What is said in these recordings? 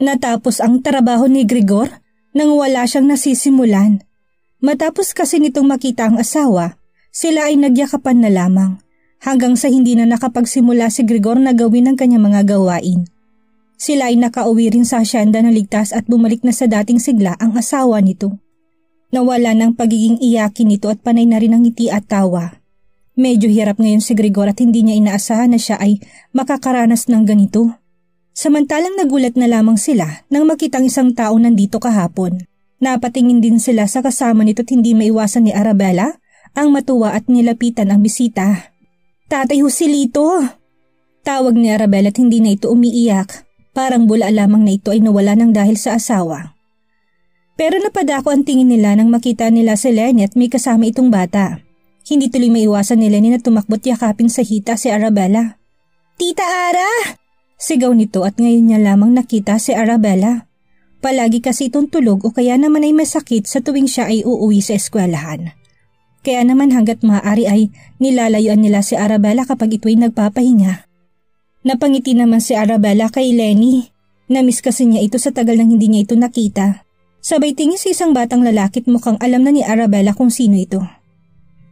Natapos ang trabaho ni Grigor nang wala siyang nasisimulan. Matapos kasi nitong makita ang asawa, sila ay nagyakapan na lamang hanggang sa hindi na nakapagsimula si Grigor na gawin ang kanyang mga gawain. Sila ay nakauwi rin sa asyenda na ligtas at bumalik na sa dating sigla ang asawa nito. Nawala ng pagiging iyakin nito at panay na rin ang ngiti at tawa. Medyo hirap ngayon si Grigor at hindi niya inaasahan na siya ay makakaranas ng ganito. Samantalang nagulat na lamang sila nang makitang isang tao nandito kahapon. Napatingin din sila sa kasama nito at hindi maiwasan ni Arabella ang matuwa at nilapitan ang bisita. "Tatay Joselito!" Tawag ni Arabella at hindi na ito umiiyak. Parang bula lamang na ito ay nawala ng dahil sa asawa. Pero napadako ang tingin nila nang makita nila si Lenny at may kasama itong bata. Hindi tuloy maiwasan ni Lenny na tumakbot yakapin sa hita si Arabella. "Tita Ara!" Sigaw nito at ngayon niya lamang nakita si Arabella. Palagi kasi itong tulog o kaya naman ay masakit sa tuwing siya ay uuwi sa eskwelahan. Kaya naman hanggat maaari ay nilalayuan nila si Arabella kapag ito'y nagpapahinga. Napangiti naman si Arabella kay Lenny. Namiss kasi niya ito sa tagal nang hindi niya ito nakita. Sabay tingin sa isang batang lalaki at mukhang alam na ni Arabella kung sino ito.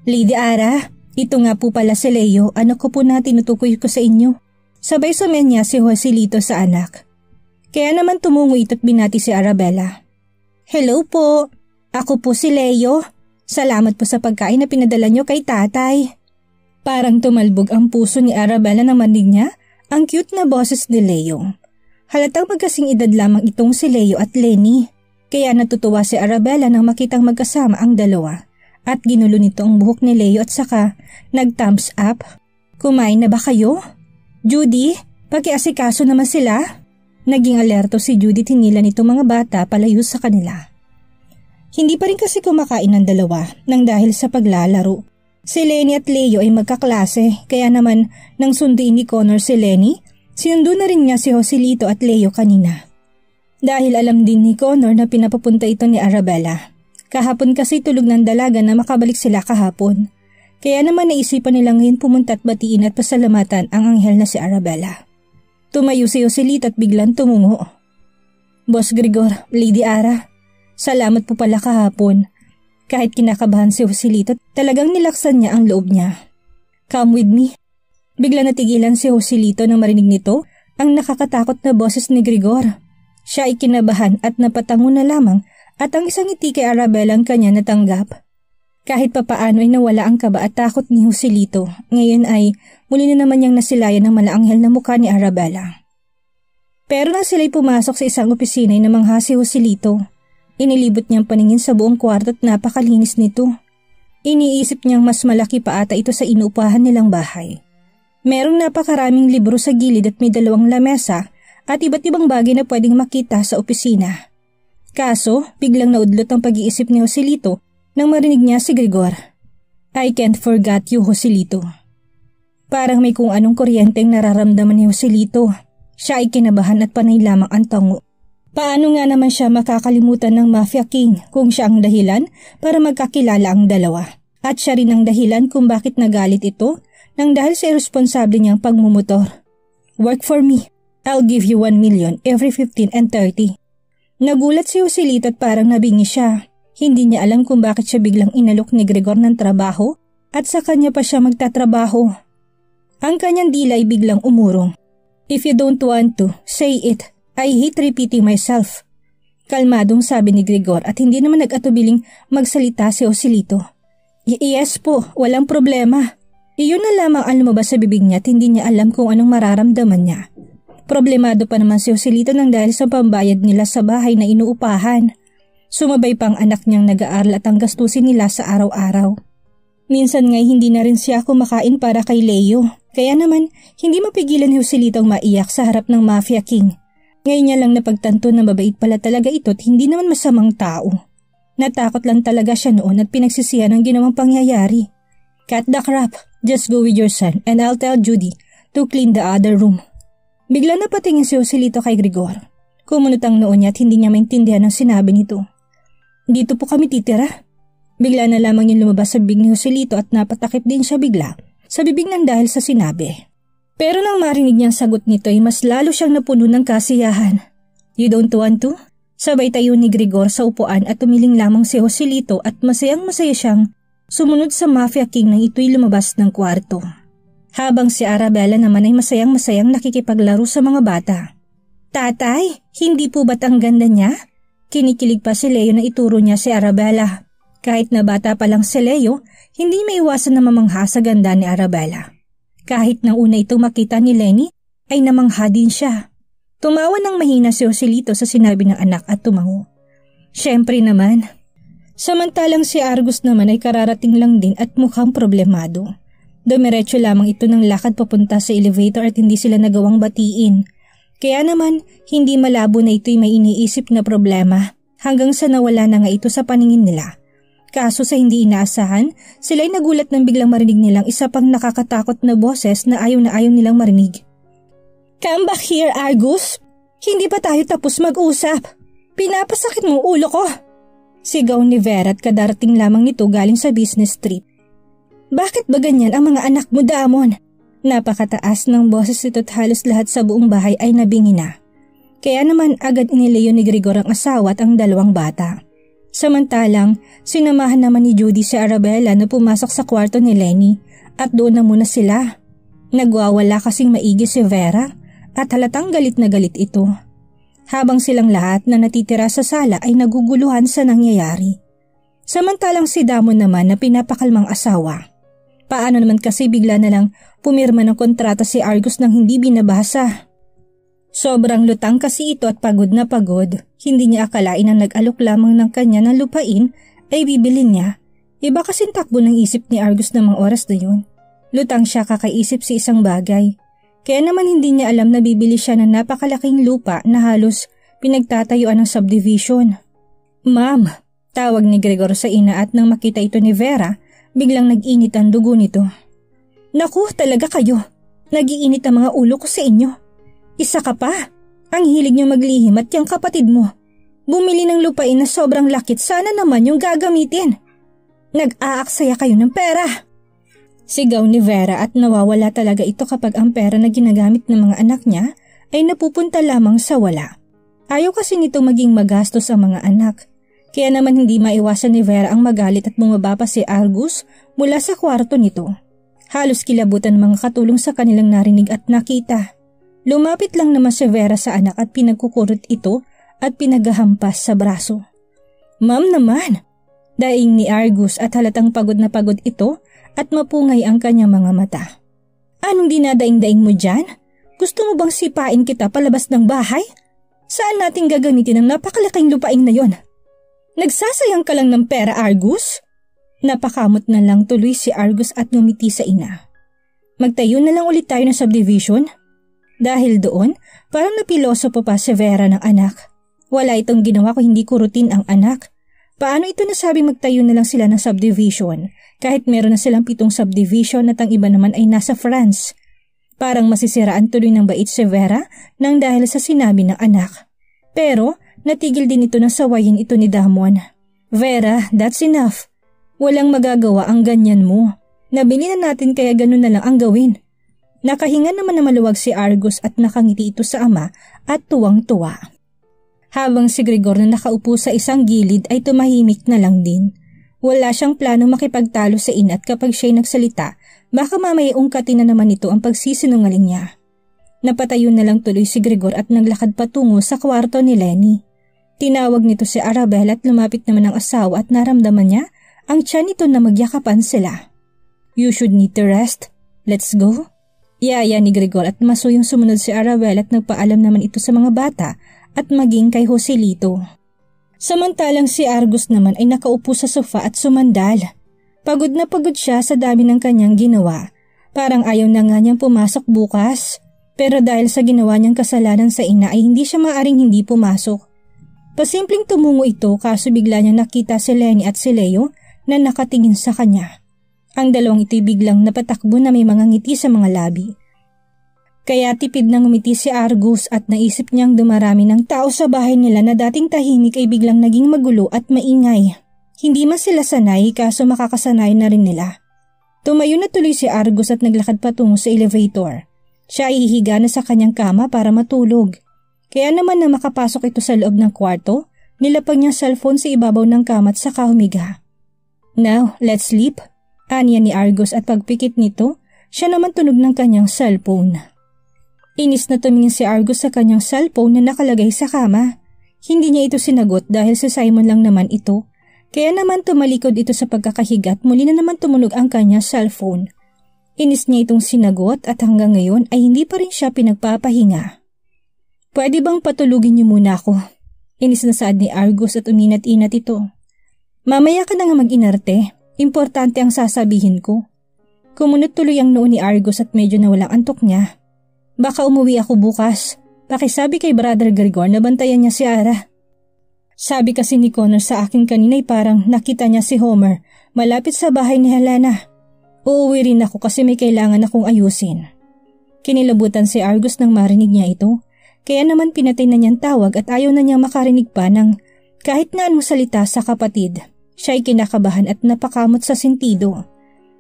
"Lady Ara, ito nga po pala si Leo, anak ko po na tinutukoy ko sa inyo." Sabay sumenya si Joselito sa anak. Kaya naman tumungo ito at binati si Arabella. "Hello po, ako po si Leo. Salamat po sa pagkain na pinadala nyo kay tatay." Parang tumalbog ang puso ni Arabella nang marinig niya ang cute na boses ni Leo. Halatang magkasing edad lamang itong si Leo at Lenny. Kaya natutuwa si Arabella nang makitang magkasama ang dalawa. At ginulo nito ang buhok ni Leo at saka nag-thumbs up. "Kumain na ba kayo? Judy, pakiasikaso naman sila." Naging alerto si Judy, tinila nito mga bata palayo sa kanila. Hindi pa rin kasi kumakain ng dalawa nang dahil sa paglalaro. Si Lenny at Leo ay magkaklase kaya naman nang sunduin ni Connor si Lenny, sinundo na rin niya si Joselito at Leo kanina. Dahil alam din ni Connor na pinapapunta ito ni Arabella. Kahapon kasi tulog ng dalaga na makabalik sila kahapon. Kaya naman naisipan nila ngayon pumunta at batiin at pasalamatan ang anghel na si Arabella. Tumayo si Joselito at biglang tumungo. "Boss Grigor, Lady Ara, salamat po pala kahapon." Kahit kinakabahan si Joselito, talagang nilaksan niya ang loob niya. "Come with me." Bigla natigilan si Joselito nang marinig nito ang nakakatakot na boses ni Grigor. Siya ay kinabahan at napatango na lamang at ang isang ngiti kay Arabella ang kanya natanggap. Kahit papaano ay nawala ang kaba at takot ni Joselito. Ngayon ay muli na naman niyang nasilayan ng malaanghel na mukha ni Arabella. Pero nang sila'y pumasok sa isang opisina ay namangha si Joselito. Inilibot niyang paningin sa buong kwarto at napakalinis nito. Iniisip niyang mas malaki pa ata ito sa inuupahan nilang bahay. Merong napakaraming libro sa gilid at may 2 lamesa at iba't ibang bagay na pwedeng makita sa opisina. Kaso biglang naudlot ang pag-iisip ni Joselito nang marinig niya si Grigor. "I can't forget you, Joselito." Parang may kung anong kuryenteng nararamdaman ni Joselito. Siya ay kinabahan at panay lamang ang tango. Paano nga naman siya makakalimutan ng Mafia King kung siya ang dahilan para magkakilala ang dalawa? At siya rin ang dahilan kung bakit nagalit ito nang dahil sa irresponsable niyang pagmumotor. "Work for me. I'll give you 1 million every 15 and 30. Nagulat si Joselito at parang nabingi siya. Hindi niya alam kung bakit siya biglang inalok ni Grigor ng trabaho at sa kanya pa siya magtatrabaho. Ang kanyang dila ay biglang umurong. "If you don't want to, say it. I hate repeating myself." Kalmadong sabi ni Grigor at hindi naman nag-atubiling magsalita si Joselito. "Yes po, walang problema." Iyon na lamang ang lumabas sa bibig niya at hindi niya alam kung anong mararamdaman niya. Problemado pa naman si Joselito nang dahil sa pambayad nila sa bahay na inuupahan. Sumabay pang anak niyang nag-aaral at ang gastusin nila sa araw-araw. Minsan nga'y hindi na rin siya kumakain para kay Leo. Kaya naman, hindi mapigilan ni Joselito ang maiyak sa harap ng Mafia King. Ngayon niya lang napagtanto na mabait pala talaga ito at hindi naman masamang tao. Natakot lang talaga siya noon at pinagsisihan ang ginawang pangyayari. "Cut the crap. Just go with your son and I'll tell Judy to clean the other room." Bigla napatingin si Joselito kay Grigor. Kumunot ang noo niya at hindi niya maintindihan ang sinabi nito. "Dito po kami titira." Bigla na lamang yung lumabas sa bibig ni Joselito at napatakip din siya bigla sa bibig ng dahil sa sinabi. Pero nang marinig niyang sagot nito ay mas lalo siyang napuno ng kasiyahan. You don't want to? Sabay tayo ni Grigor sa upuan at tumiling lamang si Joselito at masayang-masaya siyang sumunod sa Mafia King nang ito'y lumabas ng kwarto. Habang si Arabella naman ay masayang-masayang nakikipaglaro sa mga bata. Tatay, hindi po ba't ang ganda niya? Kinikilig pa si Leo na ituro niya si Arabella. Kahit na bata pa lang si Leo, hindi maiwasan na mamangha sa ganda ni Arabella. Kahit nang una itong makita ni Lenny, ay namangha din siya. Tumawa ng mahina si Joselito sa sinabi ng anak at tumango. Siyempre naman. Samantalang si Argus naman ay kararating lang din at mukhang problemado. Dumiretso lamang ito ng lakad papunta sa elevator at hindi sila nagawang batiin. Kaya naman, hindi malabo na ito'y may iniisip na problema hanggang sa nawala na nga ito sa paningin nila. Kaso sa hindi inaasahan, sila'y nagulat nang biglang marinig nilang isa pang nakakatakot na boses na ayaw nilang marinig. Come back here, Argus! Hindi pa tayo tapos mag-usap. Pinapasakit mong ulo ko! Sigaw ni Vera at kadarating lamang nito galing sa business trip. Bakit ba ganyan ang mga anak mo, Damon? Napakataas ng boses nito at halos lahat sa buong bahay ay nabingi na. Kaya naman agad inilayo ni Grigor ang asawa at ang dalawang bata. Samantalang, sinamahan naman ni Judy si Arabella na pumasok sa kwarto ni Lenny at doon na muna sila. Nagwawala kasing maigi si Vera at halatang galit na galit ito. Habang silang lahat na natitira sa sala ay naguguluhan sa nangyayari. Samantalang si Damon naman na pinapakalmang asawa. Paano naman kasi bigla na lang pumirma ng kontrata si Argus nang hindi binabasa? Sobrang lutang kasi ito at pagod na pagod. Hindi niya akalain na nag-alok lamang ng kanya ng lupain ay bibilin niya. Iba kasing takbo ng isip ni Argus ng mga oras na yun. Lutang siya kakaisip sa isang bagay. Kaya naman hindi niya alam na bibili siya ng napakalaking lupa na halos pinagtatayuan ng subdivision. Ma'am, tawag ni Grigor sa ina at nang makita ito ni Vera, biglang nag-init ang dugo nito. Naku, talaga kayo. Nag-iinit ang mga ulo ko sa inyo. Isa ka pa. Ang hilig niyo maglihim at yung kapatid mo. Bumili ng lupain na sobrang lakit, sana naman yung gagamitin. Nag-aaksaya kayo ng pera. Sigaw ni Vera at nawawala talaga ito kapag ang pera na ginagamit ng mga anak niya ay napupunta lamang sa wala. Ayaw kasi nito maging magastos ang mga anak. Kaya naman hindi maiwasan ni Vera ang magalit at bumaba pa si Argus mula sa kwarto nito. Halos kilabutan ng mga katulong sa kanilang narinig at nakita. Lumapit lang naman si Vera sa anak at pinagkukurot ito at pinaghahampas sa braso. Ma'am naman! Daing ni Argus at halatang pagod na pagod ito at mapungay ang kanyang mga mata. Anong dinadaing-daing mo dyan? Gusto mo bang sipain kita palabas ng bahay? Saan natin gagamitin ang napakalaking lupain na yon? Nagsasayang ka lang ng pera, Argus? Napakamot na lang tuloy si Argus at ngumiti sa ina. Magtayo na lang ulit tayo ng subdivision? Dahil doon, parang napilosopo pa si Vera ng anak. Wala itong ginawa ko hindi kurutin ang anak. Paano ito nasabing magtayo na lang sila ng subdivision kahit meron na silang 7 subdivision at ang iba naman ay nasa France? Parang masisiraan tuloy ng bait si Vera nang dahil sa sinabi ng anak. Pero natigil din ito na sawayin ito ni Damon. Vera, that's enough. Walang magagawa ang ganyan mo. Nabili na natin kaya ganun na lang ang gawin. Nakahinga naman na maluwag si Argus at nakangiti ito sa ama at tuwang-tuwa. Habang si Grigor na nakaupo sa isang gilid ay tumahimik na lang din. Wala siyang plano makipagtalo sa ina at kapag siya'y nagsalita, baka mamaya ungkatin na naman ito ang pagsisinungaling niya. Napatayo na lang tuloy si Grigor at naglakad patungo sa kwarto ni Lenny. Tinawag nito si Arabella at lumapit naman ang asawa at naramdaman niya ang tiyan nito na magyakapan sila. You should need to rest. Let's go. Yaya ni Grigor at masuyong sumunod si Arabella at nagpaalam naman ito sa mga bata at maging kay Joselito. Samantalang si Argus naman ay nakaupo sa sofa at sumandal. Pagod na pagod siya sa dami ng kanyang ginawa. Parang ayaw na nga niyang pumasok bukas. Pero dahil sa ginawa niyang kasalanan sa ina ay hindi siya maaring hindi pumasok. Pasimpleng tumungo ito kaso bigla niyang nakita si Lenny at si Leo na nakatingin sa kanya. Ang dalawang ito'y biglang napatakbo na may mga ngiti sa mga labi. Kaya tipid na ngumiti si Argus at naisip niyang dumarami ng tao sa bahay nila na dating tahimik ay biglang naging magulo at maingay. Hindi man sila sanay kaso makakasanay na rin nila. Tumayo na tuloy si Argus at naglakad patungo sa elevator. Siya ay hihiga na sa kanyang kama para matulog. Kaya naman na makapasok ito sa loob ng kwarto, nilapag niya cellphone sa ibabaw ng kama at saka humiga. "Now, let's sleep," aniya ni Argus at pagpikit nito, siya naman tunog ng kanyang cellphone. Inis na tumingin si Argus sa kanyang cellphone na nakalagay sa kama. Hindi niya ito sinagot dahil si Simon lang naman ito. Kaya naman tumalikod ito sa pagkakahigat, muli na naman tumunog ang kanyang cellphone. Inis niya itong sinagot at hanggang ngayon ay hindi pa rin siya pinagpapahinga. "Pwede bang patulugin niyo muna ako?" Inis na saad ni Argus at uminat-inat ito. "Mamaya ka na nga mag-inarte. Importante ang sasabihin ko." Kumunot tuloy ang noo ni Argus at medyo nawalang antok niya. "Baka umuwi ako bukas. Pakisabi kay Brother Gregor na bantayan niya si Ara." Sabi kasi ni Connor sa akin kanina ay parang nakita niya si Homer malapit sa bahay ni Helena. Uuwi rin ako kasi may kailangan akong ayusin. Kinilabutan si Argus nang marinig niya ito. Kaya naman pinatay na niyang tawag at ayaw na niyang makarinig pa ng kahit na anong salita sa kapatid. Siya ay kinakabahan at napakamot sa sentido.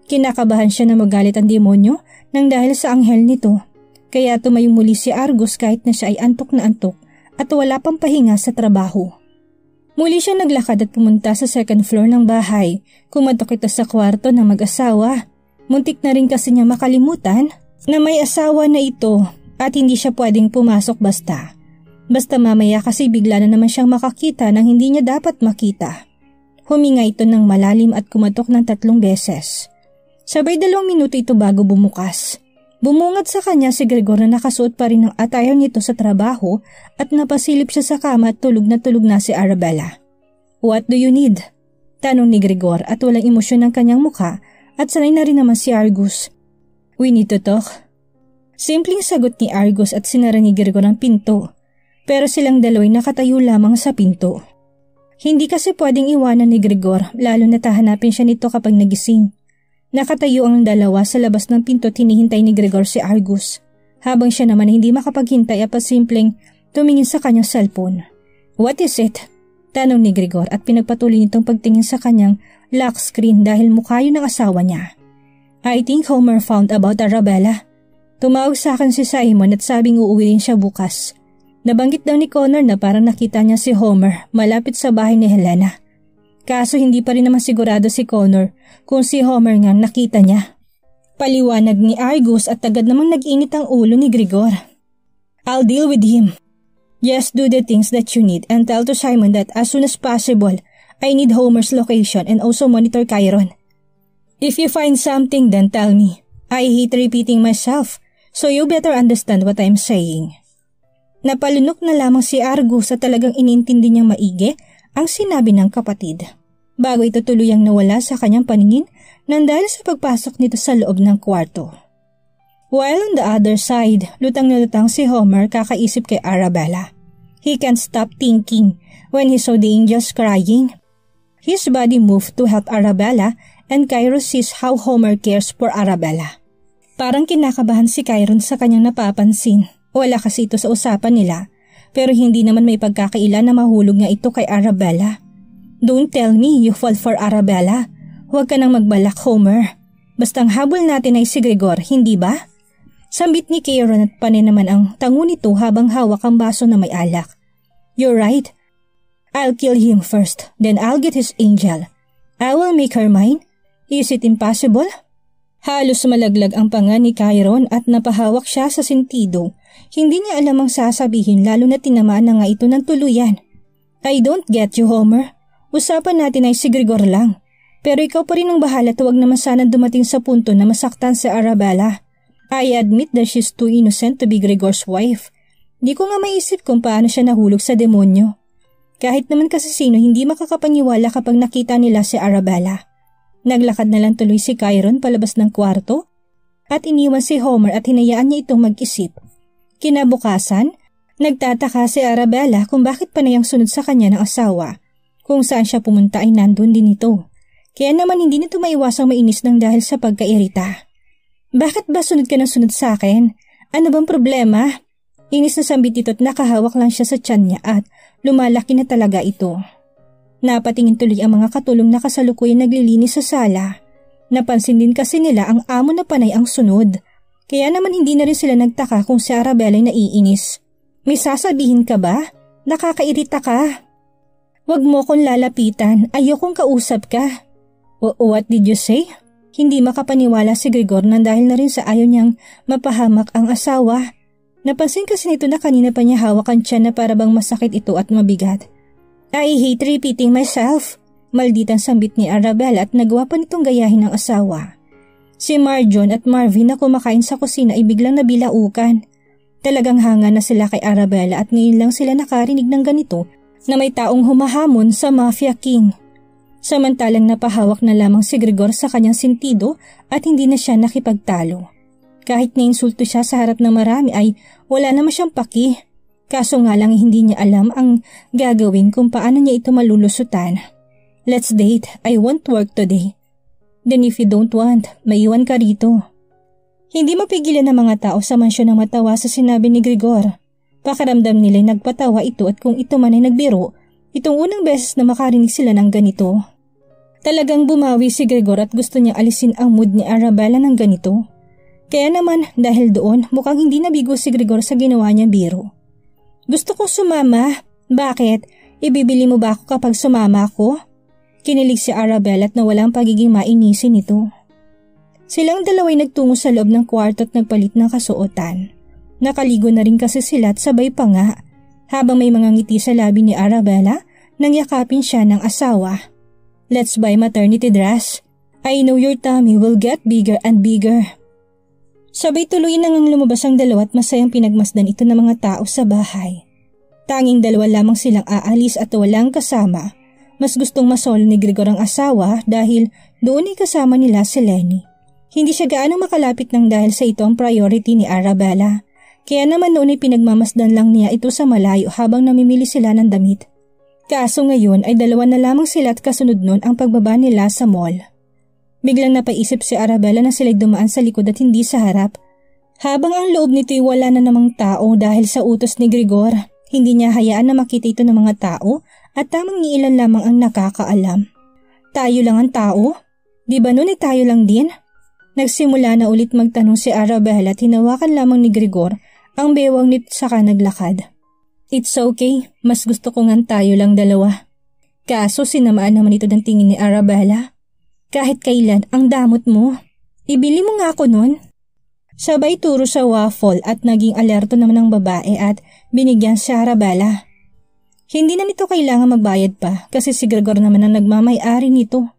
Kinakabahan siya na magalit ang demonyo nang dahil sa anghel nito. Kaya tumayong muli si Argus kahit na siya ay antok na antok at wala pang pahinga sa trabaho. Muli siya naglakad at pumunta sa second floor ng bahay. Kumatok ito sa kwarto ng mag-asawa. Muntik na rin kasi niya makalimutan na may asawa na ito. At hindi siya pwedeng pumasok basta. Basta mamaya kasi bigla na naman siyang makakita ng hindi niya dapat makita. Huminga ito ng malalim at kumatok ng 3 beses. Sabay 2 minuto ito bago bumukas. Bumungad sa kanya si Gregor na nakasuot pa rin ng attire nito sa trabaho at napasilip siya sa kama at tulog na si Arabella. "What do you need?" tanong ni Gregor at walang emosyon ng kanyang mukha at sanay na rin naman si Argus. "We need to talk." Simpleng sagot ni Argus at sinara ni Gregor ang pinto, pero silang dalawa'y nakatayo lamang sa pinto. Hindi kasi pwedeng iwanan ni Gregor lalo na tahanapin siya nito kapag nagising. Nakatayo ang dalawa sa labas ng pinto at hinihintay ni Gregor si Argus, habang siya naman hindi makapaghintay at pasimpleng tumingin sa kanyang cellphone. "What is it?" tanong ni Gregor at pinagpatuloy nitong pagtingin sa kanyang lock screen dahil mukha yun ng asawa niya. "I think Homer found about Arabella. Tumawag sa akin si Simon at sabing uuwi rin siya bukas. Nabanggit daw ni Connor na parang nakita niya si Homer malapit sa bahay ni Helena. Kaso hindi pa rin naman sigurado si Connor kung si Homer nga nakita niya." Paliwanag ni Argus at agad namang nag-init ang ulo ni Gregor. "I'll deal with him. Just do the things that you need and tell to Simon that as soon as possible, I need Homer's location and also monitor Chiron. If you find something then tell me. I hate repeating myself. So you better understand what I'm saying." Napalunok na lamang si Argus at talagang inintindi niyang maigi ang sinabi ng kapatid. Bago ito tuluyang nawala sa kanyang paningin nang dahil sa pagpasok nito sa loob ng kwarto. While on the other side, lutang na lutang si Homer kakaisip kay Arabella. He can't stop thinking when he saw the angels crying. His body moved to help Arabella and Chiron sees how Homer cares for Arabella. Parang kinakabahan si Chiron sa kanyang napapansin. Wala kasi ito sa usapan nila, pero hindi naman may pagkakaila na mahulog nga ito kay Arabella. "Don't tell me you fall for Arabella. Huwag ka nang magbalak, Homer. Bastang habol natin ay si Gregor, hindi ba?" Sambit ni Chiron at panay naman ang tango nito habang hawak ang baso na may alak. "You're right. I'll kill him first, then I'll get his angel. I will make her mine. Is it impossible?" Halos malaglag ang panga ni Chiron at napahawak siya sa sentido. Hindi niya alam ang sasabihin lalo na tinamaan na nga ito ng tuluyan. "I don't get you, Homer. Usapan natin ay si Gregor lang. Pero ikaw pa rin ang bahala at huwag naman sana dumating sa punto na masaktan si Arabella. I admit that she's too innocent to be Gregor's wife. Di ko nga maisip kung paano siya nahulog sa demonyo. Kahit naman kasi sino hindi makakapaniwala kapag nakita nila si Arabella." Naglakad na lang tuloy si Chiron palabas ng kwarto at iniwan si Homer at hinayaan niya itong mag-isip. Kinabukasan, nagtataka si Arabella kung bakit panay ang sunod sa kanya ng asawa. Kung saan siya pumunta ay nandun din ito. Kaya naman hindi nito maiwasang mainis ng dahil sa pagkairita. "Bakit ba sunod ka ng sunod sa akin? Ano bang problema?" Inis na sambit ito at nakahawak lang siya sa tiyan niya at lumalaki na talaga ito. Napatingin tuloy ang mga katulong na kasalukuyan naglilinis sa sala. Napansin din kasi nila ang amo na panay ang sunod. Kaya naman hindi na rin sila nagtaka kung si Arabella ay naiinis. May sasabihin ka ba? Nakakairita ka. Wag mo kong lalapitan, ayokong kausap ka. What did you say? Hindi makapaniwala si Gregor na dahil na rin sa ayaw niyang mapahamak ang asawa. Napansin kasi nito na kanina pa niya hawak ang tiyan na para bang masakit ito at mabigat. I hate repeating myself. Malditang sambit ni Arabella at nagawa pa nitong gayahin ng asawa. Si Marjon at Marvin na kumakain sa kusina ay biglang nabilaukan. Talagang hanga na sila kay Arabella at ngayon lang sila nakarinig ng ganito na may taong humahamon sa Mafia King. Samantalang napahawak na lamang si Gregor sa kanyang sentido at hindi na siya nakipagtalo. Kahit nainsulto siya sa harap ng marami ay wala naman siyang paki. Kaso nga lang hindi niya alam ang gagawin kung paano niya ito malulusutan. Let's date, I won't work today. Then if you don't want, maiwan ka rito. Hindi mapigilan ng mga tao sa mansyon ng matawa sa sinabi ni Gregor. Pakiramdam nila'y nagpatawa ito at kung ito man ay nagbiro, itong unang beses na makarinig sila ng ganito. Talagang bumawi si Gregor at gusto niya alisin ang mood ni Arabella ng ganito. Kaya naman dahil doon mukhang hindi nabigo si Gregor sa ginawa niya biro. Gusto kong sumama. Bakit? Ibibili mo ba ako kapag sumama ako? Kinilig si Arabella at nawalang pagiging mainisin ito. Silang dalaway nagtungo sa loob ng kwarto at nagpalit ng kasuotan. Nakaligo na rin kasi sila at sabay pa nga. Habang may mga ngiti sa labi ni Arabella, nang yakapin siya ng asawa. Let's buy maternity dress. I know your tummy will get bigger and bigger. Sabay tuloy nang lumabas ang dalawa at masayang pinagmasdan ito ng mga tao sa bahay. Tanging dalawa lamang silang aalis at walang kasama. Mas gustong masolo ni Gregor ang asawa dahil doon ay kasama nila si Lenny. Hindi siya gaano makalapit ng dahil sa ito ang priority ni Arabella. Kaya naman noon ay pinagmamasdan lang niya ito sa malayo habang namimili sila ng damit. Kaso ngayon ay dalawa na lamang sila at kasunod nun ang pagbaba nila sa mall. Biglang napaisip si Arabella na sila'y dumaan sa likod at hindi sa harap. Habang ang loob nito'y wala na namang tao dahil sa utos ni Gregor, hindi niya hayaan na makita ito ng mga tao at tamang iilan lamang ang nakakaalam. Tayo lang ang tao? Di ba nun tayo lang din? Nagsimula na ulit magtanong si Arabella at hinawakan lamang ni Gregor ang bewang nito saka naglakad. It's okay, mas gusto ko ngang tayo lang dalawa. Kaso sinamaan naman ito ng tingin ni Arabella. Kahit kailan ang damot mo, ibili mo nga ako nun. Sabay turo sa waffle at naging alerto naman ng babae at binigyan si Arabella. Hindi na nito kailangan magbayad pa kasi si Gregor naman ang nagmamay-ari nito.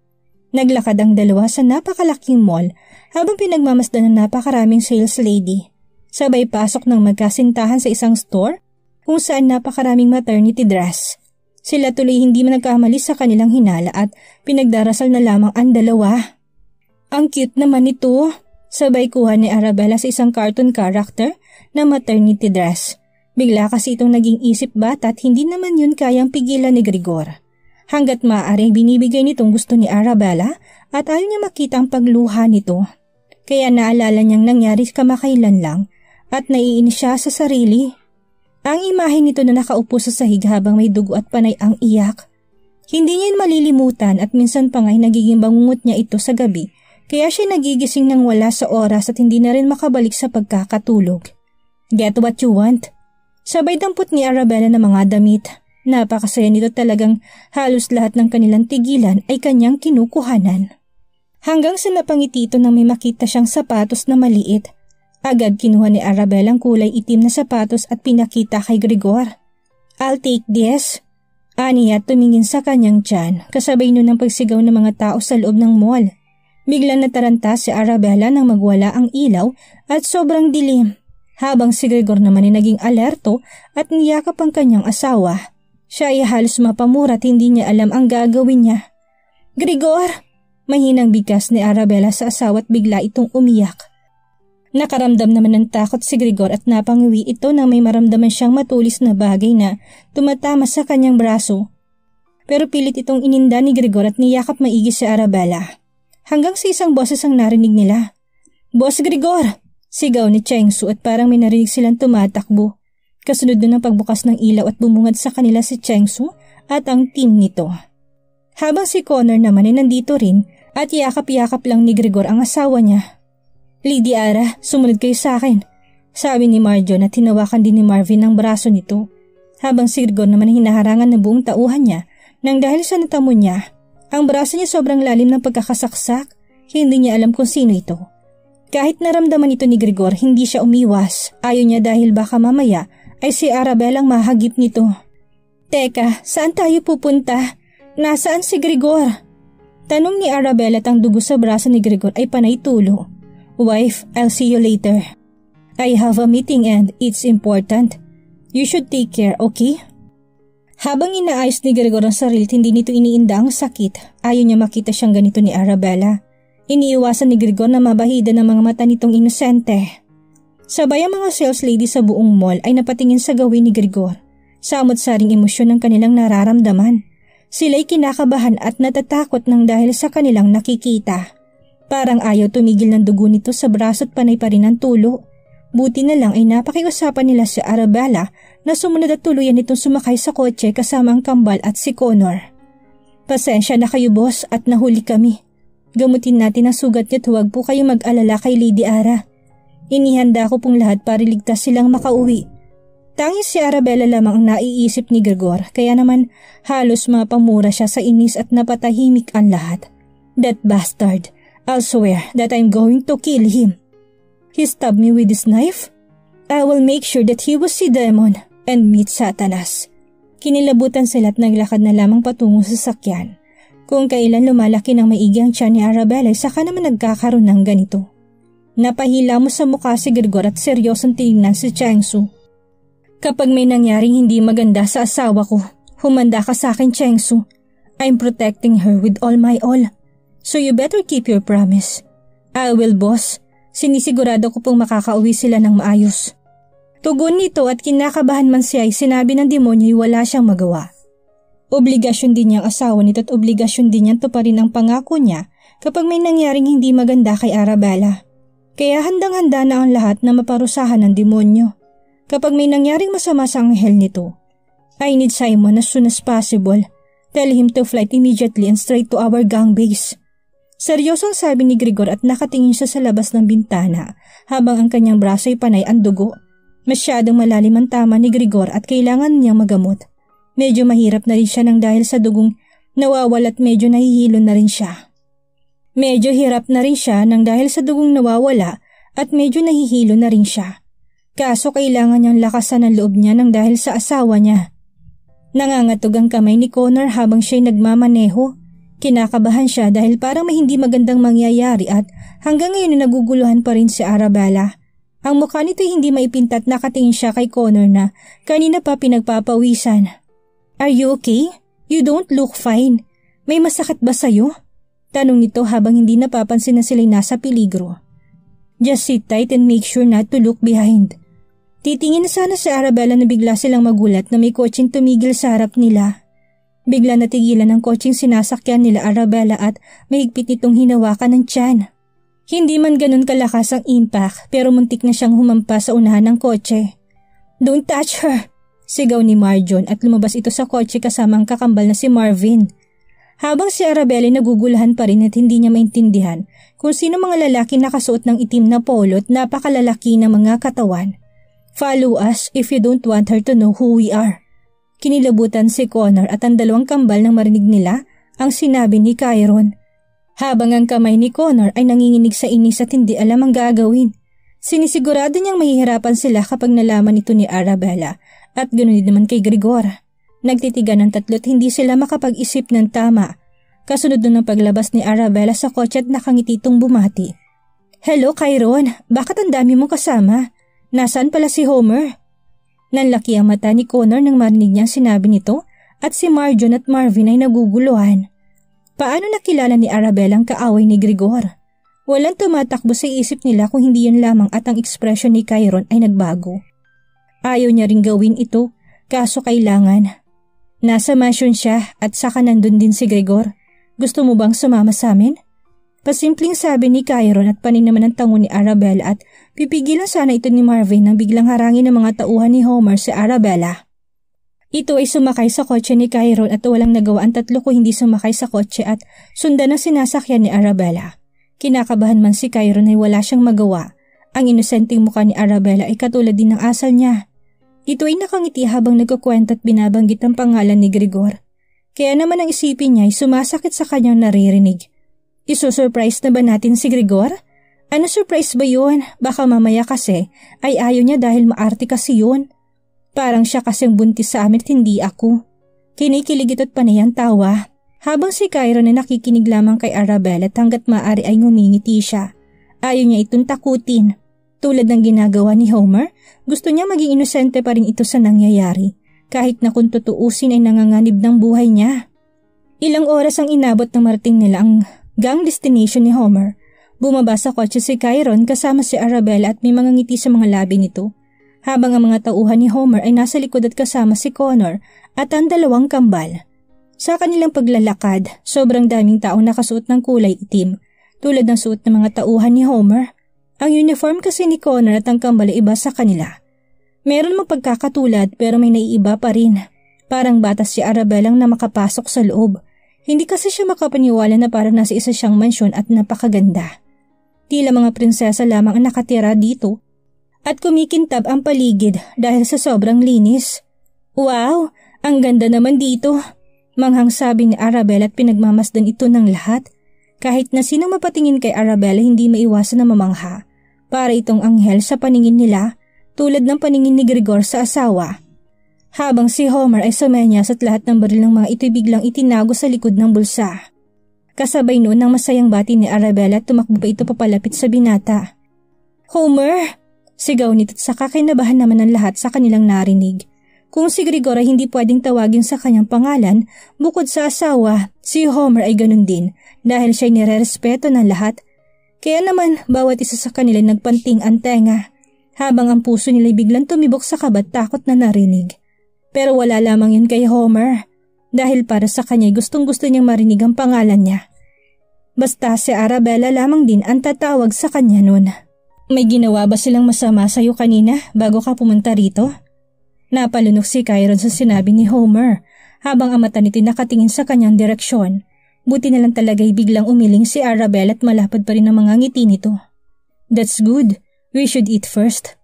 Naglakad ang dalawa sa napakalaking mall habang pinagmamasdan ng napakaraming sales lady. Sabay pasok ng magkasintahan sa isang store kung saan napakaraming maternity dress. Sila tuloy hindi man nagkamali sa kanilang hinala at pinagdarasal na lamang ang dalawa. Ang cute naman ito. Sabay kuha ni Arabella sa isang cartoon character na maternity dress. Bigla kasi itong naging isip bata at hindi naman yun kayang pigilan ni Gregor. Hanggat maaari binibigay nitong gusto ni Arabella at ayaw niya makita ang pagluha nito. Kaya naalala niyang nangyari kamakailan lang at naiinis siya sa sarili. Ang imahe nito na nakaupo sa sahig habang may dugo at panay ang iyak. Hindi niya malilimutan at minsan pa nga'y nagiging bangungot niya ito sa gabi kaya siya nagigising nang wala sa oras at hindi na rin makabalik sa pagkakatulog. Get what you want. Sabay dampot ni Arabella ng mga damit. Napakasaya nito talagang halos lahat ng kanilang tigilan ay kanyang kinukuhanan. Hanggang sa napangiti ito nang may makita siyang sapatos na maliit. Agad kinuha ni Arabella ang kulay itim na sapatos at pinakita kay Gregor. I'll take this. Aniya tumingin sa kanyang tiyan kasabay nun ang pagsigaw ng mga tao sa loob ng mall. Biglang nataranta si Arabella nang magwala ang ilaw at sobrang dilim. Habang si Gregor naman ay naging alerto at niyakap ang kanyang asawa. Siya ay halos mapamura at hindi niya alam ang gagawin niya. Gregor! Mahinang bigkas ni Arabella sa asawa at bigla itong umiyak. Nakaramdam naman ng takot si Gregor at napangiwi ito nang may maramdaman siyang matulis na bagay na tumatama sa kanyang braso. Pero pilit itong ininda ni Gregor at niyakap maigi si Arabella. Hanggang sa isang boses ang narinig nila. Boss Gregor! Sigaw ni Chengsu at parang may narinig silang tumatakbo. Kasunod nun ang pagbukas ng ilaw at bumungad sa kanila si Chengsu at ang team nito. Habang si Connor naman ay nandito rin at yakap-yakap lang ni Gregor ang asawa niya. Lady Ara, sumunod kayo sa akin. Sabi ni Marjon at hinawakan din ni Marvin ang braso nito. Habang si Grigor naman ang hinaharangan ng buong tauhan niya nang dahil sa natamo niya, ang braso niya sobrang lalim ng pagkakasaksak, hindi niya alam kung sino ito. Kahit naramdaman ito ni Grigor, hindi siya umiwas. Ayaw niya dahil baka mamaya ay si Arabella ang mahagip nito. Teka, saan tayo pupunta? Nasaan si Grigor? Tanong ni Arabella at ang dugo sa braso ni Grigor ay panay tulo. Wife, I'll see you later. I have a meeting and it's important. You should take care, okay? Habang inaayos ni Grigor ang sarili, hindi nito iniinda ang sakit. Ayaw niya makita siyang ganito ni Arabella. Iniiwasan ni Grigor na mabahida ng mga mata nitong inosente. Sabay ang mga sales lady sa buong mall ay napatingin sa gawin ni Grigor. Samot-saring emosyon ng kanilang nararamdaman. Sila'y kinakabahan at natatakot ng dahil sa kanilang nakikita. Parang ayaw tumigil ng dugo nito sa braso at panay pa rin ang tulo. Buti na lang ay napakiusapan nila si Arabella na sumunod at tuluyan itong sumakay sa kotse kasama ang kambal at si Connor. Pasensya na kayo boss at nahuli kami. Gamutin natin ang sugat niya at huwag po kayo mag-alala kay Lady Ara. Inihanda ko pong lahat para ligtas silang makauwi. Tanging si Arabella lamang ang naiisip ni Grigor kaya naman halos mapamura siya sa inis at napatahimik ang lahat. That bastard, I'll swear that I'm going to kill him. He stabbed me with his knife? I will make sure that he will see Demon and meet Satanas. Kinilabutan sila at naglakad na lamang patungo sa sakyan. Kung kailan lumalaki ng maigi ang tiyan ni Arabella, saka naman nagkakaroon ng ganito. Napahila mo sa mukha si Grigor at seryosong tinignan si Chengsu. Kapag may nangyaring hindi maganda sa asawa ko, humanda ka sa akin, Chengsu. I'm protecting her with all my all. So you better keep your promise. I will, boss. Sinisigurado ko pong makakauwi sila ng maayos. Tugon nito at kinakabahan man siya ay sinabi ng demonyo ay wala siyang magawa. Obligasyon din niyang asawa nito at obligasyon din niyang tuparin ang pangako niya kapag may nangyaring hindi maganda kay Arabella. Kaya handang-handa na ang lahat na maparusahan ng demonyo. Kapag may nangyaring masama sa anghel nito, I need Simon as soon as possible. Tell him to flight immediately and straight to our gang base. Seryosong sabi ni Grigor at nakatingin siya sa labas ng bintana habang ang kanyang braso ay panay ang dugo. Masyadong malalim ang tama ni Grigor at kailangan niyang magamot. Medyo mahirap na rin siya nang dahil sa dugong nawawala at medyo nahihilo na rin siya. Medyo hirap na rin siya nang dahil sa dugong nawawala at medyo nahihilo na rin siya. Kaso kailangan niyang lakasan ang loob niya nang dahil sa asawa niya. Nangangatog ang kamay ni Connor habang siya'y nagmamaneho. Kinakabahan siya dahil parang may hindi magandang mangyayari at hanggang ngayon ay naguguluhan pa rin si Arabella. Ang mukha nito'y hindi maipinta at nakatingin siya kay Connor na kanina pa pinagpapawisan. Are you okay? You don't look fine. May masakit ba sa'yo? Tanong nito habang hindi napapansin na sila'y nasa peligro. Just sit tight and make sure not to look behind. Titingin na sana si Arabella na bigla silang magulat na may kotseng tumigil sa harap nila. Bigla natigilan ng kotseng sinasakyan nila Arabella at mahigpit nitong hinawakan ng tiyan. Hindi man ganun kalakas ang impact pero muntik na siyang humampa sa unahan ng kotse. Don't touch her! Sigaw ni Marjon at lumabas ito sa kotse kasama ang kakambal na si Marvin. Habang si Arabella nagugulahan pa rin at hindi niya maintindihan kung sino mga lalaki nakasuot ng itim na polo at napakalalaki ng mga katawan. Follow us if you don't want her to know who we are. Kinilabutan si Connor at ang dalawang kambal nang marinig nila ang sinabi ni Chiron. Habang ang kamay ni Connor ay nanginginig sa inis at hindi alam ang gagawin. Sinisigurado niyang mahihirapan sila kapag nalaman ito ni Arabella at ganoon din naman kay Grigor. Nagtitigan ng tatlo at hindi sila makapag-isip ng tama. Kasunod nun ng paglabas ni Arabella sa kotse at nakangiti itong bumati. Hello Chiron, bakit ang dami mong kasama? Nasaan pala si Homer? Nanlaki ang mata ni Connor nang marinig niyang sinabi nito at si Marjon at Marvin ay naguguluhan. Paano nakilala ni Arabella ang kaaway ni Grigor? Walang tumatakbo sa isip nila kung hindi yun lamang at ang ekspresyon ni Chiron ay nagbago. Ayaw niya ring gawin ito, kaso kailangan. Nasa mansion siya at saka nandun din si Grigor. Gusto mo bang sumama sa amin? Pasimpleng sabi ni Chiron at panin naman ang tango ni Arabella at pipigilan sana ito ni Marvin nang biglang harangin ng mga tauhan ni Homer si Arabella. Ito ay sumakay sa kotse ni Chiron at walang nagawa ang tatlo kung hindi sumakay sa kotse at sundan ang sinasakyan ni Arabella. Kinakabahan man si Chiron ay wala siyang magawa Ang inosenteng mukha ni Arabella ay katulad din ng asal niya. Ito ay nakangiti habang nagkukwento at binabanggit ang pangalan ni Grigor. Kaya naman ang isipin niya ay sumasakit sa kanyang naririnig. Isusurprise na ba natin si Grigor? Ano surprise ba yun? Baka mamaya kasi ay ayaw niya dahil maarte kasi yun. Parang siya kasing buntis sa amin at hindi ako. Kinikilig ito't panay ang tawa. Habang si Chiron ay nakikinig lamang kay Arabella at hanggat maaari ay ngumingiti siya. Ayaw niya itong takutin. Tulad ng ginagawa ni Homer, gusto niya maging inosente pa rin ito sa nangyayari. Kahit na kung tutuusin ay nanganganib ng buhay niya. Ilang oras ang inabot ng marating nila ang gang destination ni Homer. Bumaba sa kotse si Chiron kasama si Arabella at may mga ngiti sa mga labi nito. Habang ang mga tauhan ni Homer ay nasa likod at kasama si Connor at ang dalawang kambal. Sa kanilang paglalakad, sobrang daming taong nakasuot ng kulay itim, tulad ng suot ng mga tauhan ni Homer. Ang uniform kasi ni Connor at ang kambal ay iba sa kanila. Meron mapagkakatulad pero may naiiba pa rin. Parang bata si Arabella na makapasok sa loob. Hindi kasi siya makapaniwala na parang nasa isa siyang mansyon at napakaganda. Tila mga prinsesa lamang ang nakatira dito at kumikintab ang paligid dahil sa sobrang linis. Wow! Ang ganda naman dito! Manghang sabi ni Arabella at pinagmamasdan ito ng lahat. Kahit na sino mapatingin kay Arabella hindi maiwasan na mamangha. Para itong anghel sa paningin nila tulad ng paningin ni Grigor sa asawa. Habang si Homer ay sumenyas at lahat ng baril ng mga ito biglang itinago sa likod ng bulsa. Kasabay noon ang masayang bati ni Arabella at tumakbo pa ito papalapit sa binata. Homer! Sigaw nito at saka kinabahan naman ang lahat sa kanilang narinig. Kung si Grigor ay hindi pwedeng tawagin sa kanyang pangalan, bukod sa asawa, si Homer ay ganun din dahil siya'y nirerespeto ng lahat. Kaya naman bawat isa sa kanila nagpanting ang tenga, habang ang puso nila biglang tumibok sa kaba at takot na narinig. Pero wala lamang yun kay Homer, dahil para sa kanya gustong-gusto niyang marinig ang pangalan niya. Basta si Arabella lamang din ang tatawag sa kanya noon. May ginawa ba silang masama sa'yo kanina bago ka pumunta rito? Napalunok si Chiron sa sinabi ni Homer habang ang mata nito nakatingin sa kanyang direksyon. Buti na lang talaga'y biglang umiling si Arabella at malapad pa rin ang mga ngiti nito. That's good. We should eat first.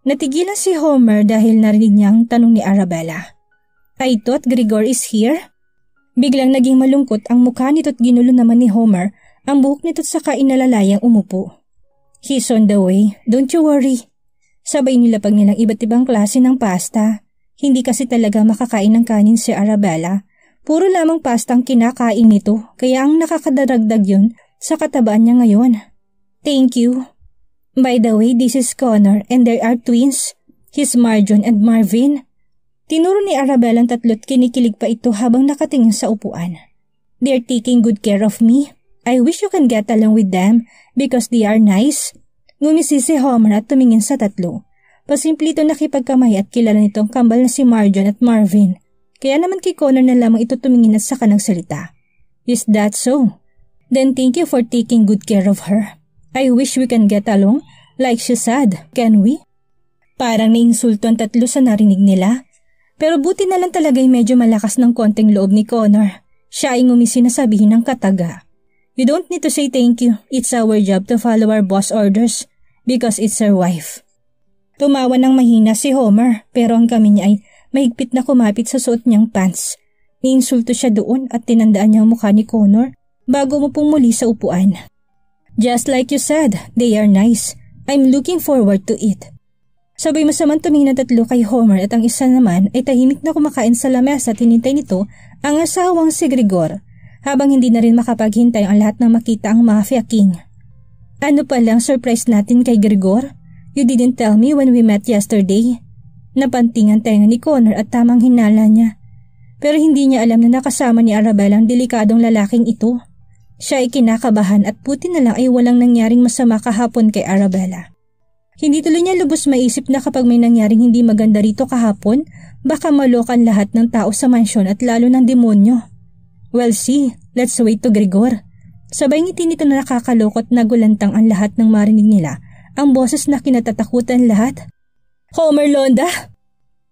Natigilan si Homer dahil narinig niya ang tanong ni Arabella. I thought Grigor is here? Biglang naging malungkot ang mukha nito at ginulo naman ni Homer ang buhok nito at saka inalalayang umupo. He's on the way, don't you worry. Sabay nilapag nilang iba't ibang klase ng pasta. Hindi kasi talaga makakain ng kanin si Arabella. Puro lamang pasta ang kinakain nito kaya ang nakakadaragdag yun sa katabaan niya ngayon. Thank you. By the way, this is Connor and there are twins. He's Marjon and Marvin. Tinuro ni Arabella ang tatlo't kinikilig pa ito habang nakatingin sa upuan. They're taking good care of me. I wish you can get along with them because they are nice. Ngumisi si Homer at tumingin sa tatlo. Pasimple ito nakipagkamay at kilala nitong kambal na si Marjon at Marvin. Kaya naman kay Connor na lamang ito tumingin at saka nagsalita. Is that so? Then thank you for taking good care of her. I wish we can get along like she said, can we? Parang naiinsulto ang tatlo sa narinig nila. Pero buti na lang talaga'y medyo malakas ng konting loob ni Connor. Siya ay ngumisi na sabihin ng kataga. You don't need to say thank you. It's our job to follow our boss orders because it's our wife. Tumawa ng mahina si Homer pero ang kami niya ay mahigpit na kumapit sa suot niyang pants. Niinsulto siya doon at tinandaan niya ang mukha ni Connor bago mo muli sa upuan. Just like you said, they are nice. I'm looking forward to it. Sabay masamang tumingin ang tatlo kay Homer at ang isa naman ay tahimik na kumakain sa lamesa at hinintay nito ang asawang si Grigor habang hindi na rin makapaghintay ang lahat na makita ang Mafia King. Ano palang surprise natin kay Grigor? You didn't tell me when we met yesterday. Napanting ang tenga ni Connor at tamang hinala niya. Pero hindi niya alam na nakasama ni Arabella ang delikadong lalaking ito. Siya ay kinakabahan at buti na lang ay walang nangyaring masama kahapon kay Arabella. Hindi tuloy niya lubos maisip na kapag may nangyaring hindi maganda rito kahapon, baka malokan lahat ng tao sa mansyon at lalo ng demonyo. Well see, let's wait to Grigor. Sabay ngiti nito na nakakalokot na gulantang ang lahat ng marinig nila, ang boses na kinatatakutan lahat. Homer Londa!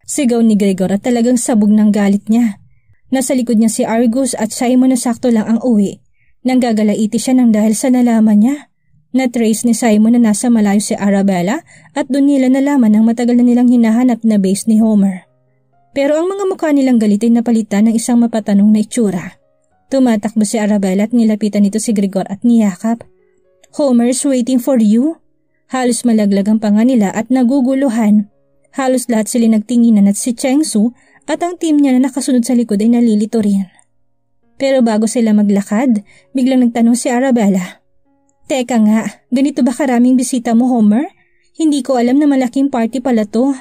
Sigaw ni Grigor at talagang sabog ng galit niya. Nasa likod niya si Argus at Simon na sakto lang ang uwi. Nanggagalaiti siya nang dahil sa nalaman niya. Na-trace ni Simon na nasa malayo si Arabella at doon nila nalaman ang matagal na nilang hinahanap na base ni Homer. Pero ang mga mukha nilang galit ay napalitan ng isang mapatanong na itsura. Tumatakbo si Arabella at nilapitan nito si Grigor at niyakap. "Homer's waiting for you." Halos malaglag ang panga nila at naguguluhan. Halos lahat sila nagtinginan at si Chengsu at ang team niya na nakasunod sa likod ay nalilito rin. Pero bago sila maglakad, biglang nagtanong si Arabella. "Teka nga, ganito ba karaming bisita mo, Homer? Hindi ko alam na malaking party pala to."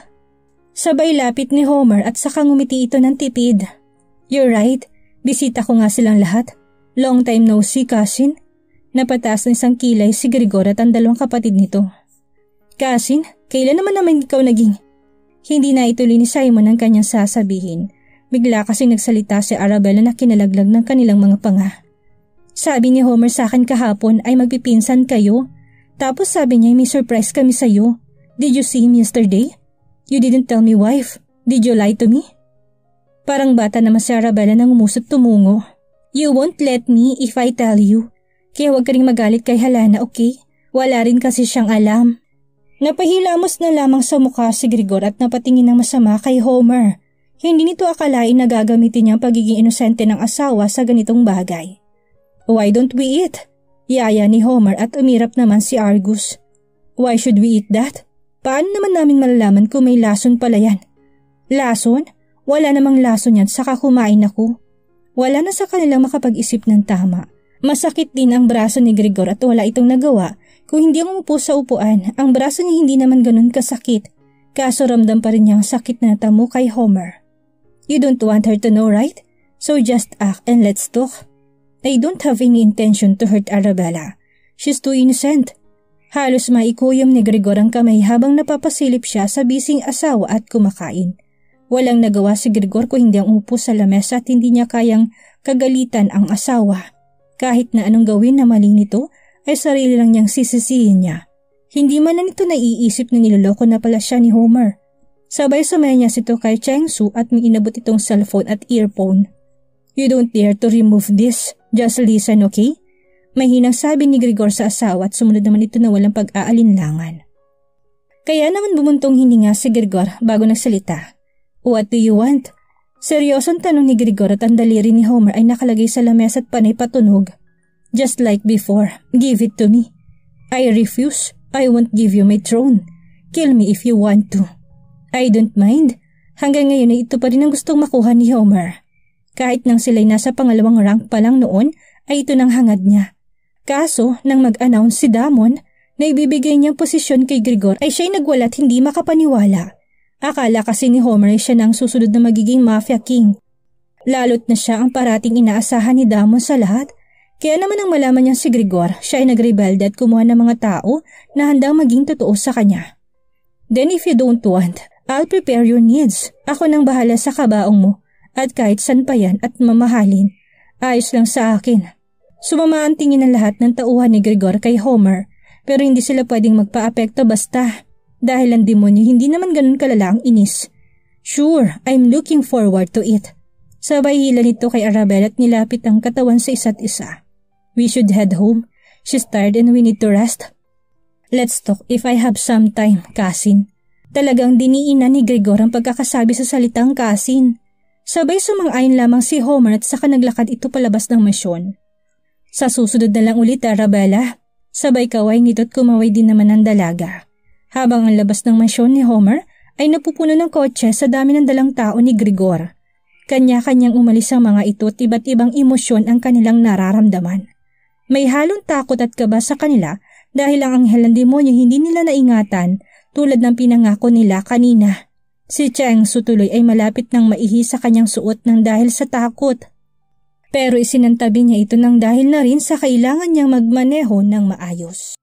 Sabay lapit ni Homer at saka ngumiti ito ng tipid. "You're right, bisita ko nga silang lahat. Long time no see, cousin." Napataas ng isang kilay si Grigor at ang dalawang kapatid nito. "Cousin, kailan naman ikaw naging..." Hindi na ituloy ni Simon ang kanyang sasabihin. Bigla kasi nagsalita si Arabella na kinalaglag ng kanilang mga panga. "Sabi ni Homer sa akin kahapon ay magpipinsan kayo. Tapos sabi niya may surprise kami sa'yo. Did you see him yesterday? You didn't tell me, wife. Did you lie to me?" Parang bata naman si Arabella nang umusot tumungo. "You won't let me if I tell you. Kaya huwag ka rin magalit kay Halana, okay? Wala rin kasi siyang alam." Napahilamos na lamang sa mukha si Grigor at napatingin ng masama kay Homer. Hindi nito akalain na gagamitin niya ang pagiging inosente ng asawa sa ganitong bagay. "Why don't we eat?" Yaya ni Homer at umirap naman si Argus. "Why should we eat that? Paano naman namin malalaman kung may lason pala yan?" "Lason? Wala namang lason yan saka kumain ako." Wala na sa kanilang makapag-isip ng tama. Masakit din ang braso ni Grigor at wala itong nagawa. Kung hindi ang umupo sa upuan, ang braso niya hindi naman ganun kasakit. Kaso ramdam pa rin niya ang sakit na natamo kay Homer. "You don't want her to know, right? So just act and let's talk." "I don't have any intention to hurt Arabella. She's too innocent." Halos maikuyom ni Grigor ang kamay habang napapasilip siya sa bising asawa at kumakain. Walang nagawa si Grigor kung hindi ang umupo sa lamesa at hindi niya kayang kagalitan ang asawa. Kahit na anong gawin na mali nito, ay sarili lang niyang sisisihin niya. Hindi man na nito naiisip na niloloko na pala siya ni Homer. Sabay sumaya niya sito kay Chengsu at may inabot itong cellphone at earphone. "You don't dare to remove this. Just listen, okay?" Mahinang sabi ni Grigor sa asawa at sumunod naman ito na walang pag-aalinlangan. Kaya naman bumuntong hininga si Grigor bago nagsalita. "What do you want?" Seryosong tanong ni Grigor at ang daliri ni Homer ay nakalagay sa lamesa at panay patunog. "Just like before, give it to me." "I refuse. I won't give you my throne. Kill me if you want to." "I don't mind." Hanggang ngayon ay ito pa rin ang gustong makuha ni Homer. Kahit nang sila'y nasa pangalawang rank pa lang noon, ay ito nang hangad niya. Kaso, nang mag-announce si Damon na ibibigay niyang posisyon kay Grigor ay siya'y nagwala at hindi makapaniwala. Akala kasi ni Homer ay siya na ang susunod na magiging Mafia King. Lalo't na siya ang parating inaasahan ni Damon sa lahat. Kaya naman nang malaman niyang si Grigor, siya ay nagrebelde at kumuha ng mga tao na handang maging totoo sa kanya. "Then if you don't want, I'll prepare your needs. Ako nang bahala sa kabaong mo at kahit san pa yan at mamahalin. Ayos lang sa akin." Sumama ang tingin ng lahat ng tauhan ni Grigor kay Homer pero hindi sila pwedeng magpa-apekto basta. Dahil ang demonyo hindi naman ganun kalala ang inis. "Sure, I'm looking forward to it." Sabay hila nito kay Arabella at nilapit ang katawan sa isa't isa. "We should head home. She's tired and we need to rest." "Let's talk if I have some time, cousin." Talagang diniinan ni Grigor ang pagkakasabi sa salitang cousin. Sabay sumang-ayon lamang si Homer at saka naglakad ito palabas ng masyon. "Sa susunod na lang ulit, Arabella." Sabay kaway nito at kumaway din naman ang dalaga. Habang ang labas ng mansyon ni Homer ay napupuno ng kotse sa dami ng dalang tao ni Grigor. Kanya-kanyang umalis ang mga ito at iba't ibang emosyon ang kanilang nararamdaman. May halong takot at kaba sa kanila dahil ang anghel ng demonyo hindi nila naingatan tulad ng pinangako nila kanina. Si Chengsu tuloy ay malapit nang maihi sa kanyang suot ng dahil sa takot. Pero isinantabi niya ito ng dahil na rin sa kailangan niyang magmaneho ng maayos.